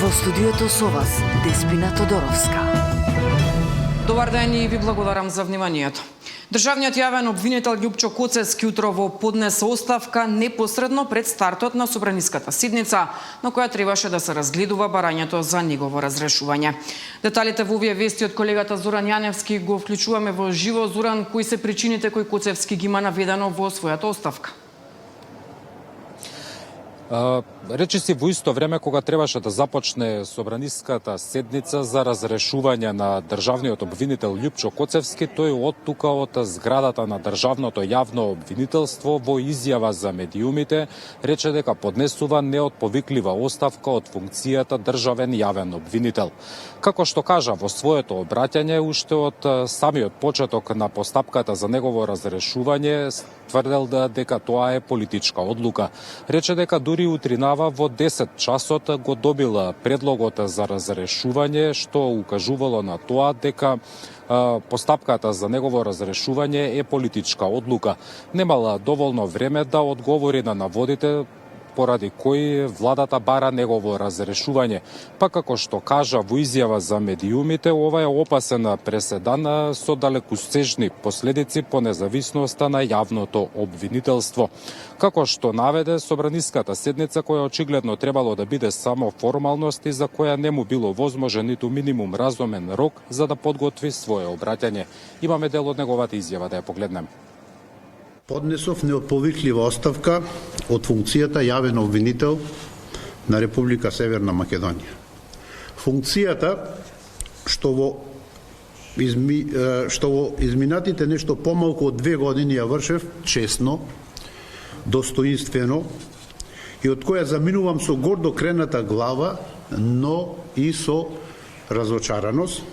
Во студиото со вас Деспина Тодоровска. Добар ден и ви благодарам за вниманието. Државниот јавен обвинител Љупчо Коцевски утрово поднесе оставка непосредно пред стартот на собраниската седница, на која требаше да се разгледува барањето за негово разрешување. Деталите во овие вести од колегата Зоран Јаневски го вклучуваме во живо. Зоран, кои се причините кои Коцевски ги има наведено во својата оставка? Речиси во исто време кога требаше да започне собраниската седница за разрешување на државниот обвинител Љупчо Коцевски, тој од тука од зградата на државното јавно обвинителство во изјава за медиумите рече дека поднесува неотповиклива оставка од функцијата државен јавен обвинител. Како што кажа во своето обраќање уште од самиот почеток на постапката за негово разрешување, тврдел дека тоа е политичка одлука. Рече дека дури утринава во 10 часот го добила предлогот за разрешување, што укажувало на тоа дека постапката за негово разрешување е политичка одлука. Немала доволно време да одговори на наводите поради кои владата бара негово разрешување. Па како што кажа во изјава за медиумите, ова е опасен преседан со далекосежни последици по независноста на јавното обвинителство. Како што наведе, собраниската седница, која очигледно требало да биде само формалност и за која не му било возможен ниту минимум разумен рок за да подготви свое обраќање. Имаме дел од неговата изјава, да ја погледнеме. Поднесов неотповиклива оставка од функцијата јавен обвинител на Република Северна Македонија. Функцијата што во изминатите нешто помалку од 2 години ја вршев честно, достоинствено и од која заминувам со гордо крената глава, но и со разочараност,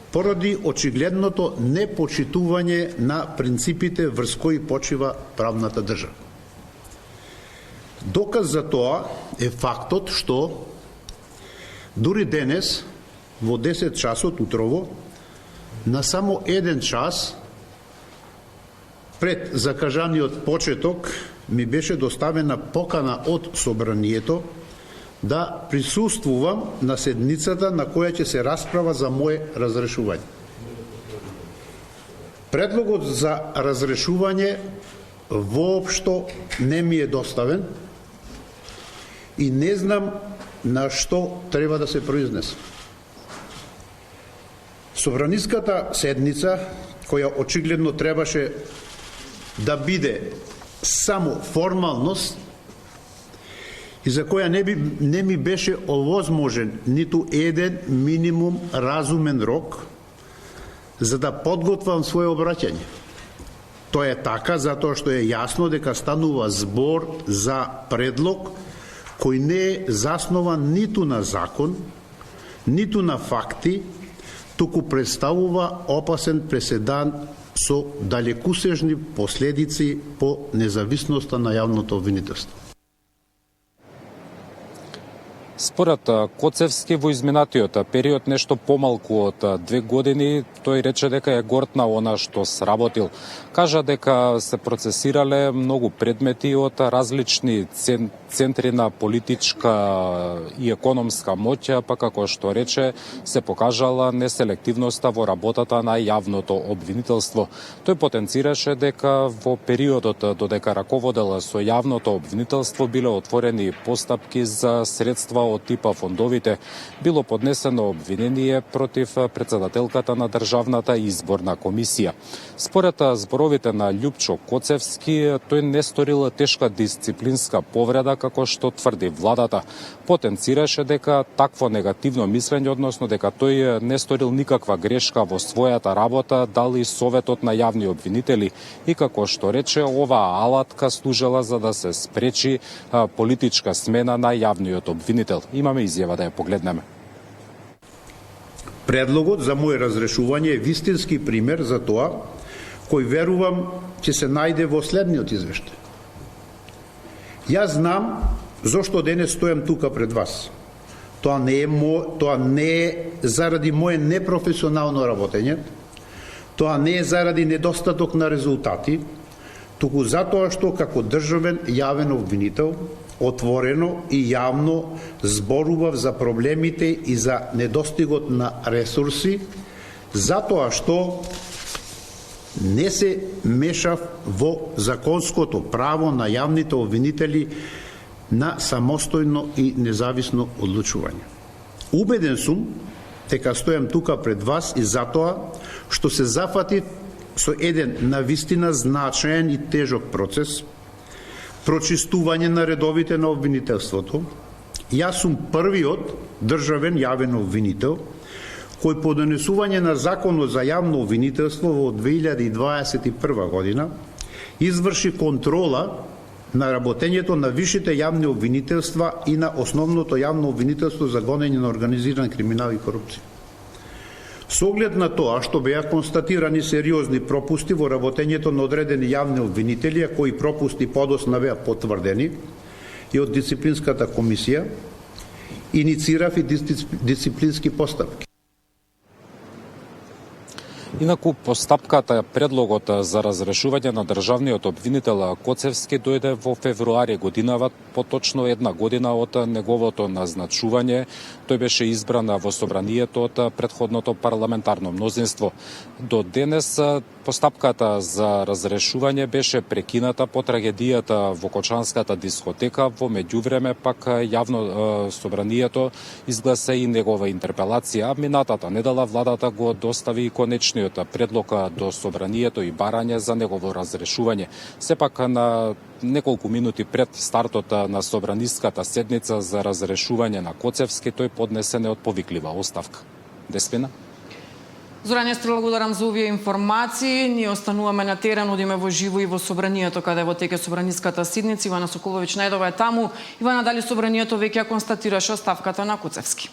поради очигледното непочитување на принципите врз кои почива правната држава. Доказ за тоа е фактот што дури денес во 10 часот утрово на само 1 час пред закажаниот почеток ми беше доставена покана од собранието да присуствувам на седницата на која ќе се расправа за мое разрешување. Предлогот за разрешување воопшто не ми е доставен и не знам на што треба да се произнесам. Собраниската седница, која очигледно требаше да биде само формалност, и за која не ми беше овозможен ниту еден минимум разумен рок за да подготвам своје обраќање. Тоа е така затоа што е јасно дека станува збор за предлог кој не е заснован ниту на закон, ниту на факти, туку представува опасен преседан со далекосежни последици по независноста на јавното обвинителство. Според Коцевски во изминатиот период нешто помалку од 2 години, тој рече дека е горд на она што сработил. Кажа дека се процесирале многу предмети од различни центри на политичка и економска моќ, па како што рече, се покажала неселективноста во работата на јавното обвинителство. Тој потенцираше дека во периодот додека раководел со јавното обвинителство биле отворени постапки за средства од типа фондовите, било поднесено обвинение против председателката на Државната изборна комисија. Според зборовите на Љупчо Коцевски, тој не сторил тешка дисциплинска повреда, како што тврди владата. Потенцираше дека такво негативно мислење, односно дека тој не сторил никаква грешка во својата работа, дали советот на јавни обвинители и како што рече, оваа алатка служела за да се спречи политичка смена на јавниот обвинител. Имаме изјава, да ја погледнеме. Предлогот за моје разрешување е вистински пример за тоа кој верувам ќе се најде во следниот извештај. Јас знам зошто денес стојам тука пред вас. Тоа не е заради моје непрофесионално работење, тоа не е заради недостаток на резултати, туку затоа што како државен јавен обвинител отворено и јавно зборував за проблемите и за недостигот на ресурси, затоа што не се мешав во законското право на јавните обвинители на самостојно и независно одлучување. Убеден сум дека стојам тука пред вас и затоа што се зафати со еден навистина значаен и тежок процес, прочистување на редовите на обвинителството. Јас сум првиот државен јавен обвинител кој по донесување на Законот за јавно обвинителство во 2021 година изврши контрола на работењето на висшите јавни обвинителства и на основното јавно обвинителство за гонење на организиран криминал и корупција. Со оглед на тоа што беа констатирани сериозни пропусти во работењето на одредени јавни обвинители, а кои пропусти подосна беа потврдени и од дисциплинската комисија, иницирав и дисциплински постапки. Инаку постапката, предлогот за разрешување на државниот обвинител Коцевски дојде во февруари годинава, поточно една година од неговото назначување. Тој беше избран во собранието од претходното парламентарно мнозинство. До денес постапката за разрешување беше прекината по трагедијата во Кочанската дискотека. Во меѓувреме пак јавно собранието изгласа и негова интерпелација. Минатата недела владата го достави и конечниот предлог до собранието и барање за негово разрешување. Сепак на неколку минути пред стартот на собраниската седница за разрешување на Коцевски тој поднесе неотповиклива оставка. Деспина? Зоране, благодарам за овие информации. Ние остануваме на терен, одиме во живо и во собранието, каде во теке собраниската седница. Ивана Соколовиќ најдова е таму. Ивана, дали собранието веќе констатираше оставката на Коцевски?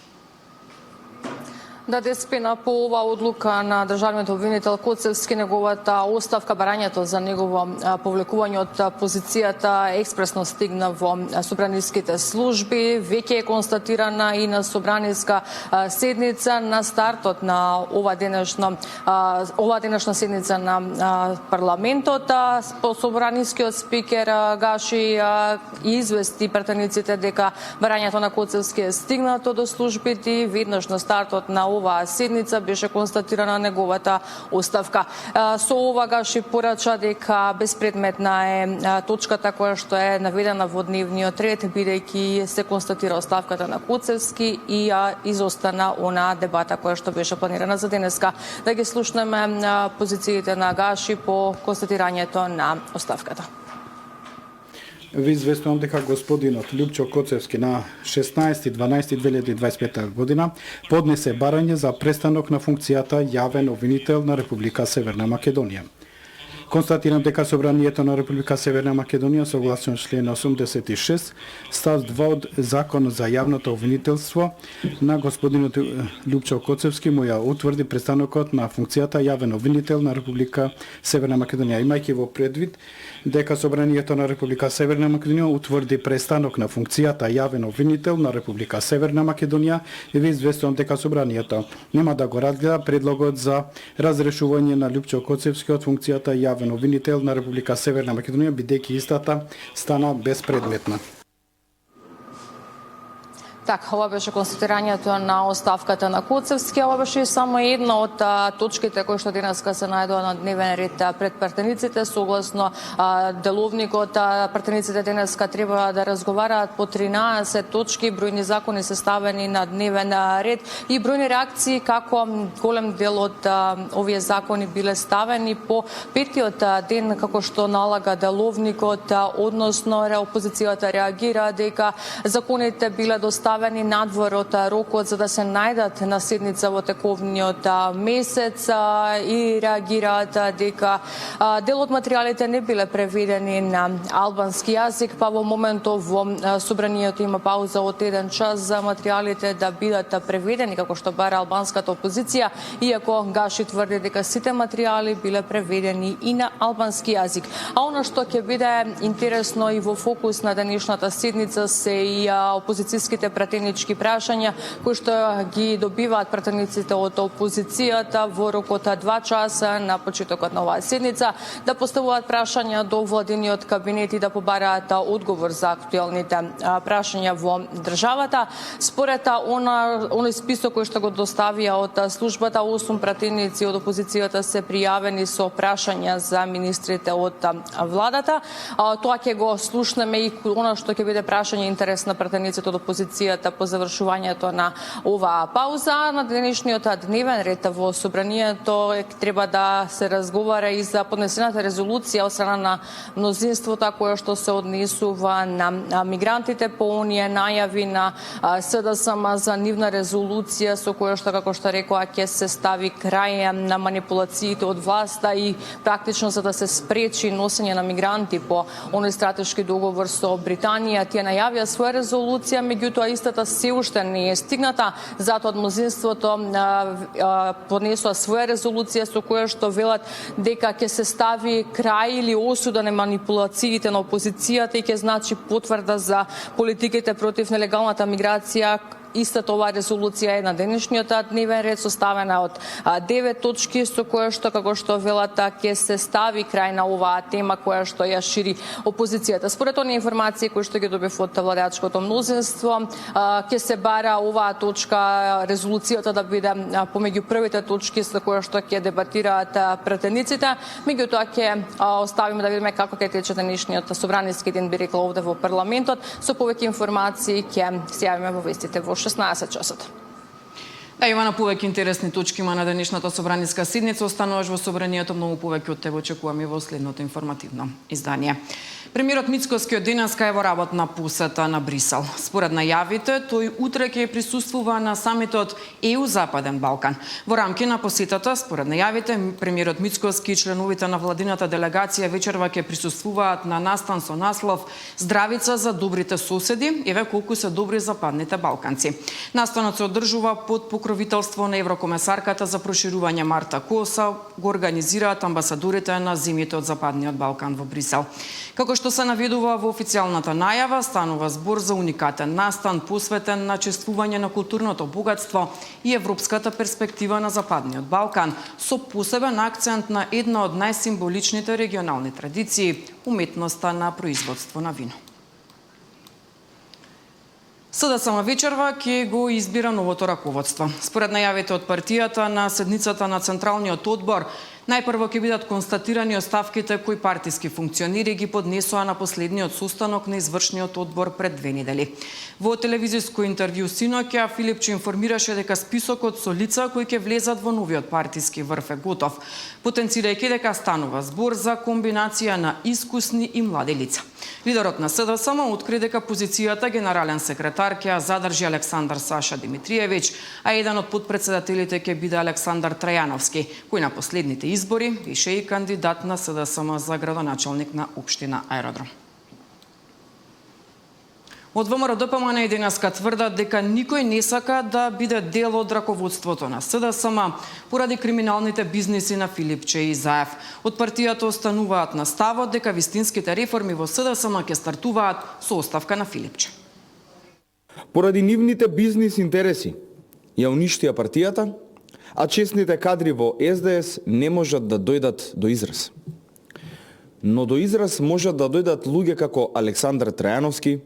Да, Деспина, по ова одлука на државниот обвинител Коцевски, неговата оставка, барањето за негово повлекување од позицијата експресно стигна во собраниските служби. Веќе е констатирана и на собраниска седница на стартот на ова денешна седница на парламентот. По собранискиот спикер Гаши и извести пратениците дека барањето на Коцевски е стигнато до службите. Веднаш на стартот на оваа седница беше констатирана неговата оставка. Со ова Гаши порача дека безпредметна е точката која што е наведена во дневниот ред, бидејќи се констатира оставката на Коцевски и изостана она дебата која што беше планирана за денеска. Да ги слушнеме позициите на Гаши по констатирањето на оставката. Ви известувам дека господинот Љупчо Коцевски на 16.12.2025 година поднесе барање за престанок на функцијата јавен обвинител на Република Северна Македонија. Констатирам дека Собранието на Република Северна Македонија согласно член 86 став 2 од Закон за јавното обвинителство на господинот Љупчо Коцевски му ја утврди престанокот на функцијата јавен обвинител на Република Северна Македонија, имајќи во предвид дека Собранието на Република Северна Македонија утврди престанок на функцијата јавен обвинител на Република Северна Македонија и ви известувам дека Собранието нема да го разгледа предлогот за разрешување на Љупчо Коцевски од функцијата јавен обвинител на Република Северна Македонија, бидејќи истата стана безпредметна. Така, ова беше констатирањето на оставката на Коцевски. Ова беше само една од точките кои што денеска се најдоа на дневен ред пред пратениците. Согласно деловникот, пратениците денеска треба да разговараат по 13 точки, бројни закони се ставени на дневен ред и бројни реакции како голем дел од овие закони биле ставени по петиот ден, како што налага деловникот, односно опозицијата реагира дека законите биле доставени надвор од рокот за да се најдат на седница во тековниот месец и реагираат дека дел од материјалите не биле преведени на албански јазик, па во моментов во собранието има пауза од 1 час за материјалите да бидат преведени како што бара албанската опозиција, иако Гаши тврди дека сите материјали биле преведени и на албански јазик. А она што ќе биде интересно и во фокус на денешната седница се и опозицијските пратенички прашања кои што ги добиваат пратениците од опозицијата во рокот 2 часа на почетокот на оваа седница, да поставуваат прашања до владиниот кабинет и да побараат одговор за актуелните прашања во државата. Според оној список кој што го доставија од службата, 8 пратеници од опозицијата се пријавени со прашања за министрите од владата. Тоа ќе го слушнеме и она што ќе биде прашање интерес на пратениците од опозицијата по завршувањето на оваа пауза. На денешниот дневен ред во собранието треба да се разговара и за поднесената резолуција од страна на мнозинството која што се однесува на мигрантите по оние најави на СДСМ за нивна резолуција со која што, како што рекоа, ќе се стави крај на манипулациите од власта и практично за да се спречи носење на мигранти по оној стратешки договор со Британија. Тие најавија своја резолуција, меѓутоа истата се уште не е стигната, затоа од мнозинството поднесоа своја резолуција со која што велат дека ќе се стави крај или осуда на манипулациите на опозицијата и ќе значи потврда за политиките против нелегалната миграција. Истата оваа резолуција е на денешниот дневен ред, составена од 9 точки, со која што, како што велат, ќе се стави крај на оваа тема која што ја шири опозицијата. Според оние информации кои што ги добив од владеачкото мнозинство, ќе се бара оваа точка, резолуцијата да биде помеѓу првите точки со која што ќе дебатираат пратениците. Меѓутоа ќе оставиме да видиме како ќе тече денешниот собраниски ден, би рекла, овде во парламентот. Со повеќе информации ќе се јавиме во вестите во 16 часот. Да, има на повеќе интересни точки има на денешната собраниска седница. Остануваш во собранието, многу повеќе од тебе очекуваме во следното информативно издание. Премиерот Мицкоски од денеска е во работна посета на Брисел. Според најавите, тој утре ќе присуствува на самитот ЕУ Западен Балкан. Во рамки на посетата, според најавите, премиерот Мицкоски и членовите на владината делегација вечерва ќе присуствуваат на настан со наслов "Здравица за добрите соседи", еве колку се добри западните балканци. Настанот се одржува под покровителство на еврокомесарката за проширување Марта Коса, го организираат амбасадорите на земјите од Западниот Балкан во Брисел. Како што се наведува во официјалната најава, станува збор за уникатен настан посветен на чествување на културното богатство и европската перспектива на Западниот Балкан, со посебен акцент на една од најсимволичните регионални традиции – уметноста на производство на вино. СДСМ вечерва ќе го избира новото раководство. Според најавите од партијата на седницата на Централниот одбор, најпрво ќе бидат констатирани оставките кои партиски функционери ги поднесоа на последниот состанок на извршниот одбор пред 2 недели. Во телевизиско интервју синоќа Филипче информираше дека списокот со лица кои ќе влезат во новиот партиски врв е готов, потенцирајќи дека станува збор за комбинација на искусни и млади лица. Лидерот на СДСМ откри дека позицијата генерален секретар ќе ја задржи Александар Саша Димитриевич, а еден од подпредседателите ќе биде Александар Трајановски, кој на последните избори беше и кандидат на СДСМ за градоначалник на општина Аеродром. Од ВМРО ДПМН и денеска тврдат дека никој не сака да биде дел од раководството на СДСМ поради криминалните бизниси на Филипче и Заев. Од партијата остануваат на ставот дека вистинските реформи во СДСМ ќе стартуваат со оставка на Филипче. Поради нивните бизнис интереси ја уништија партијата, а честните кадри во СДС не можат да дојдат до израз. Но до израз можат да дојдат луѓе како Александар Трајановски,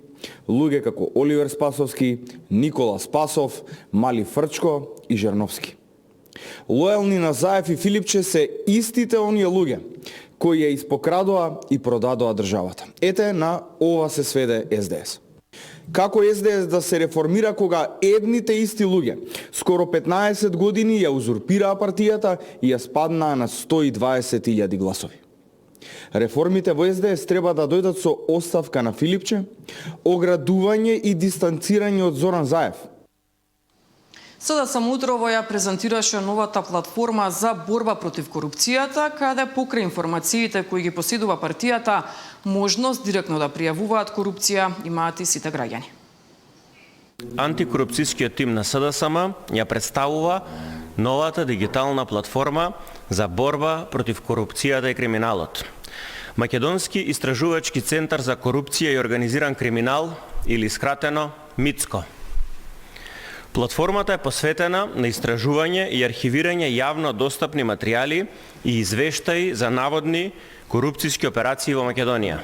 луѓе како Оливер Спасовски, Никола Спасов, Мали Фрчко и Жерновски. Лојални на Заев и Филипче се истите оние луѓе кои ја испокрадоа и продадоа државата. Ете на ова се сведе СДС. Како СДС да се реформира кога едните исти луѓе скоро 15 години ја узурпираа партијата и ја спаднаа на 120.000 гласови? Реформите во СДС треба да дојдат со оставка на Филипче, оградување и дистанцирање од Зоран Заев. СДСМ утрово ја презентираше новата платформа за борба против корупцијата, каде покрај информациите кои ги поседува партијата, можност директно да пријавуваат корупција имаат и сите граѓани. Антикорупцијскиот тим на СДСМ ја представува новата дигитална платформа за борба против корупцијата и криминалот. Македонски истражувачки центар за корупција и организиран криминал, или скратено МИЦКО. Платформата е посветена на истражување и архивирање јавно достапни материјали и извештаи за наводни корупцијски операции во Македонија.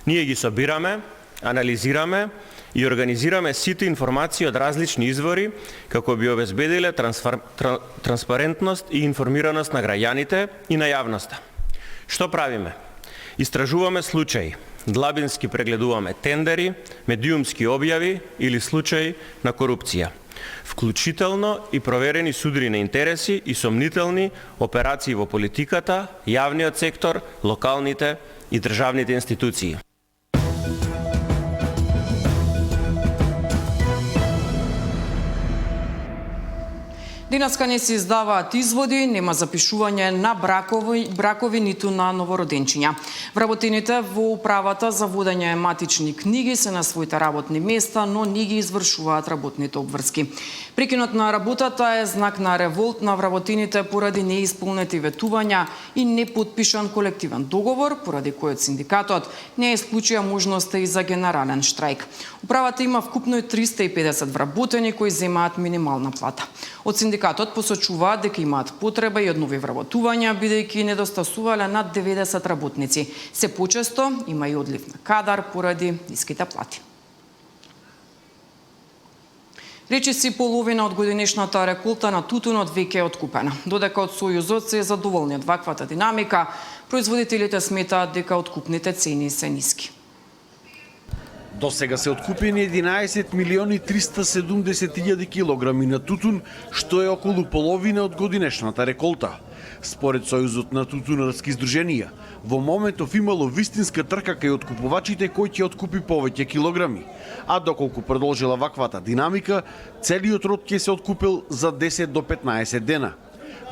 Ние ги собираме, анализираме и организираме сите информации од различни извори како би обезбедиле транспарентност и информираност на граѓаните и на јавноста. Што правиме? Истражуваме случаи, длабински прегледуваме тендери, медиумски објави или случаи на корупција, вклучително и проверени судри на интереси и сомнителни операции во политиката, јавниот сектор, локалните и државните институции. Денеска не се издаваат изводи, нема запишување на бракови ниту на новороденчиња. Вработените во управата за водење матични книги се на своите работни места, но не ги извршуваат работните обврски. Прекинот на работата е знак на револт на вработените поради неисполнети ветувања и непотпишан колективен договор, поради којот синдикатот не исклучија можноста и за генерален штрајк. Управата има вкупно 350 вработени кои земаат минимална плата. Од синдикатот посочуваат дека имаат потреба и од нови вработувања, бидејќи недостасувале над 90 работници. Се почесто има и одлив на кадар поради ниските плати. Речиси половина од годинешната реколта на тутунот веќе е откупена. Додека од Сојузот се задоволни од ваквата динамика, производителите сметаат дека откупните цени се ниски. До сега се откупени 11 милиони 370 илјади килограми на тутун, што е околу половина од годинешната реколта. Според Сојузот на тутунарски здруженија, во моментов имало вистинска трка кај откупувачите кој ќе откупи повеќе килограми. А доколку продолжила ваквата динамика, целиот род ќе се откупил за 10 до 15 дена.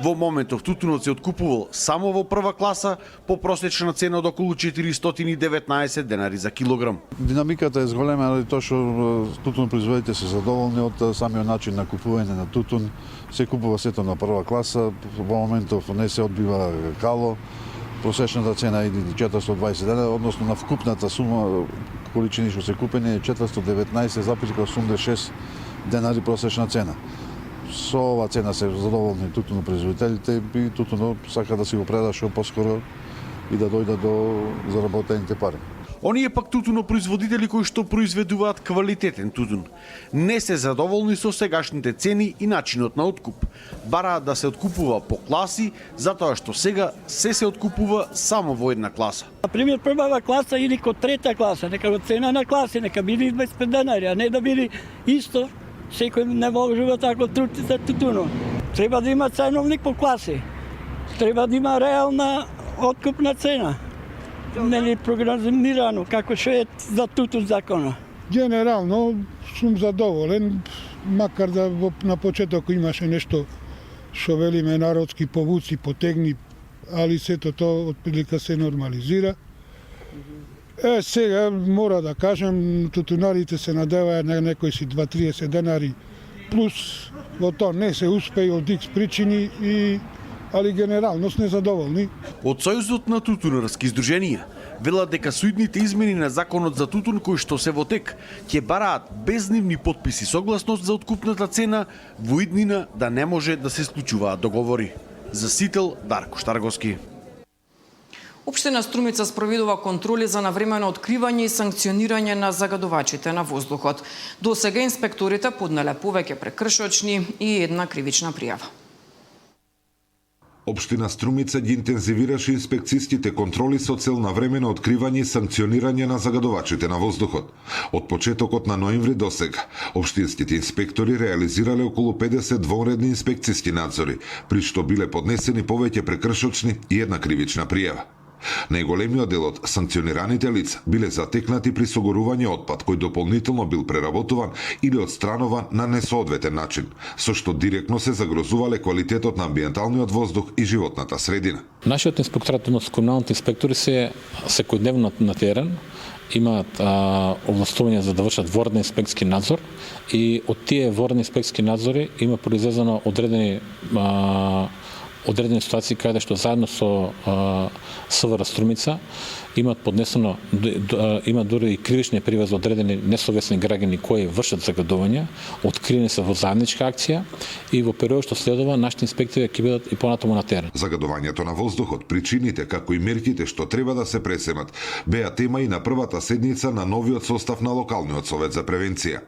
Во моментов тутунот се откупувал само во прва класа по просечна цена од околу 419 денари за килограм. Динамиката е зголема, али тоа што тутунопроизводителите се задоволни од самиот начин на купување на тутун. Се купува сето на прва класа, во моментов не се одбива кало. Просечната цена е 420 дена, односно на вкупната сума количини што се купени е 419,86 денари просечна цена. Со ова цена се задоволни тутунопроизводителите и тутунот сака да си го преда што поскоро и да дојде до заработените пари. Оние пак тутунопроизводители кои што произведуваат квалитетен тутун не се задоволни со сегашните цени и начинот на откуп. Бараат да се откупува по класи, затоа што сега се откупува само во една класа. Например, прва класа или ко трета класа, нека во цена на класи, нека биде 25 денари, а не да биде исто. Секој не вложува тако труд за тутуно. Треба да има ценовник по класи. Треба да има реална откупна цена. Нели програмирано како што е за тутун законот. Генерално сум задоволен, макар да на почеток имаше нешто што велиме народски повуци, потегни, али сето тоа отприлика се нормализира. Сега мора да кажам, тутунарите се надеваат на некои си 2-30 денари, плюс во тоа не се успеи од икс причини, али генерално сме задоволни. Од Сојузот на тутунарски здруженија велат дека суидните измени на законот за тутун кои што се во тек ќе бараат без нивни потписи согласност за откупната цена во иднина да не може да се склучуваат договори. За Сител, Дарко Штарговски. Општина Струмица спроведува контроли за навремено откривање и санкционирање на загадувачите на воздухот. До сега инспекторите поднале повеќе прекршочни и една кривична пријава. Општина Струмица ги интензивираше инспекцијските контроли со цел на времено откривање и санкционирање на загадувачите на воздухот. Од почетокот на ноември до сега, општинските инспектори реализирале околу 50 вонредни инспекцијски надзори, при што биле поднесени повеќе прекршочни и една кривична пријава. Најголемиот дел од санкционираните лица биле затекнати при согорување отпад кој дополнително бил преработуван или отстрануван на несоодветен начин, со што директно се загрозувале квалитетот на амбиенталниот воздух и животната средина. Нашиот инспекторат, односно комуналните инспектори се секојдневно на терен, имаат овластување за да вршат ворден инспекцијски надзор и од тие вордни инспекцијски надзори има произведено одредени одредени ситуации каде што заедно со СВР Струмица имат поднесено, има дури и кривични пријави за одредени несовесни граѓани кои вршат загадувања, откриени се во заедничка акција и во период што следува нашите инспектори ќе бидат и понатаму на терен. Загадувањето на воздухот, причините како и мерките што треба да се пресемат, беа тема и на првата седница на новиот состав на локалниот совет за превенција.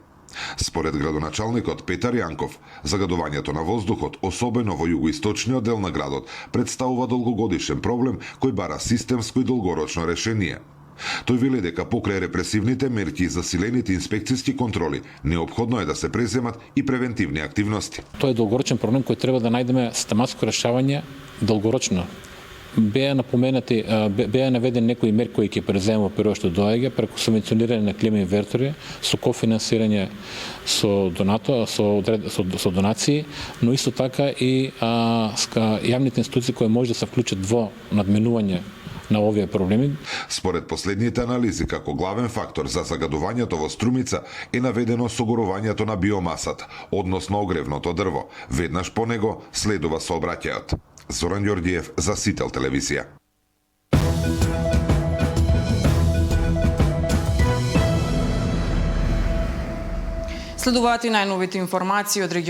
Според градоначалникот Петар Јанков, загадувањето на воздухот, особено во југоисточниот дел на градот, представува долгогодишен проблем кој бара системско и долгорочно решение. Тој вели дека покрај репресивните мерки и засилените инспекциски контроли, неопходно е да се преземат и превентивни активности. Тоа е долгорочен проблем кој треба да најдеме систематско решавање долгорочно. Беа напоменати, беа наведени некои мерки кои ќе преземаме во период што доаѓа преку субвенционирање на клима инвертори, со кофинансирање со донации, но исто така и јавните институции кои може да се вклучат во надменување на овие проблеми. Според последните анализи, како главен фактор за загадувањето во Струмица е наведено согорувањето на биомасата, односно огревното дрво. Веднаш по него следува сообраќајот. Зоран Ѓорѓиев за Сител телевизија. Следуваат и најновите информации од